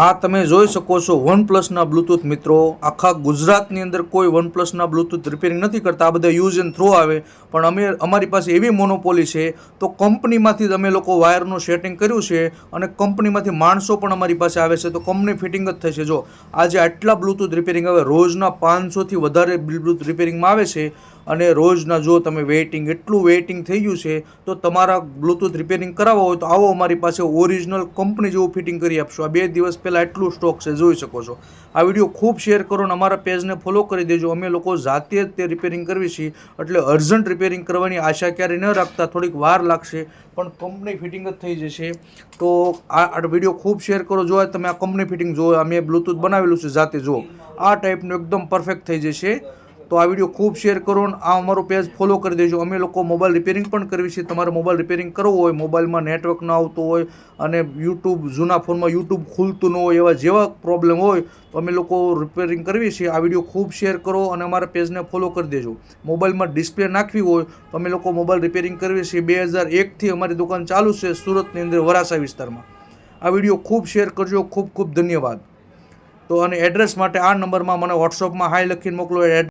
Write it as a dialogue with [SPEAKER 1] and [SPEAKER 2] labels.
[SPEAKER 1] આ તમે જોઈ શકો છો વનપ્લસના બ્લૂટૂથ મિત્રો. આખા ગુજરાતની અંદર કોઈ વનપ્લસના બ્લૂટૂથ રિપેરિંગ નથી કરતા. આ બધા યુઝ એન્ડ થ્રો આવે, પણ અમારી પાસે એવી મોનોપોલી છે તો કંપનીમાંથી જ અમે લોકો વાયરનું સેટિંગ કર્યું છે અને કંપનીમાંથી માણસો પણ અમારી પાસે આવે છે તો કંપની ફિટિંગ જ થશે. જો આજે આટલા બ્લૂટૂથ રિપેરિંગ આવે, રોજના 500થી વધારે બ્લૂટૂથ રિપેરિંગમાં આવે છે અને રોજના જો તમે એટલું વેઇટિંગ થઈ ગયું છે તો તમારા બ્લૂટૂથ રિપેરિંગ કરાવવા હોય તો આવો અમારી પાસે, ઓરિજિનલ કંપની જેવું ફિટિંગ કરી આપશો. આ 2 દિવસ પહેલાં એટલું સ્ટોક છે, જોઈ શકો છો. આ વિડીયો ખૂબ શેર કરો અને અમારા પેજને ફોલો કરી દેજો. અમે લોકો જાતે જ તે રિપેરિંગ કરવી છીએ, એટલે અર્જન્ટ રિપેરિંગ કરવાની આશા ક્યારેય ન રાખતા. થોડીક વાર લાગશે પણ કંપની ફિટિંગ જ થઈ જશે. તો આ વિડીયો ખૂબ શેર કરો. જો તમે આ કંપની ફિટિંગ જો, અમે બ્લૂટૂથ બનાવેલું છે જાતે, જો આ ટાઈપનું એકદમ પરફેક્ટ થઈ જશે. તો આ વિડીયો ખૂબ શેર કરો અને આ અમારું પેજ ફોલો કરી દેજો. અમે લોકો મોબાઈલ રિપેરિંગ પણ કરવી છે. તમારે મોબાઈલ રિપેરિંગ કરવું હોય, મોબાઈલમાં નેટવર્ક ન આવતું હોય અને જૂના ફોનમાં યુટ્યુબ ખુલતું ન હોય, એવા જેવા પ્રોબ્લેમ હોય તો અમે લોકો રિપેરિંગ કરવી છે. આ વિડીયો ખૂબ શેર કરો અને અમારા પેજને ફોલો કરી દેજો. મોબાઈલમાં ડિસ્પ્લે નાખવી હોય તો અમે લોકો મોબાઈલ રિપેરિંગ કરવી છે. 2001થી અમારી દુકાન ચાલુ છે સુરતની અંદર, વરાસા વિસ્તારમાં. આ વિડીયો ખૂબ શેર કરજો. ખૂબ ખૂબ ધન્યવાદ. તો અને એડ્રેસ માટે આ નંબરમાં મને વોટ્સઅપમાં હાય લખીને મોકલો.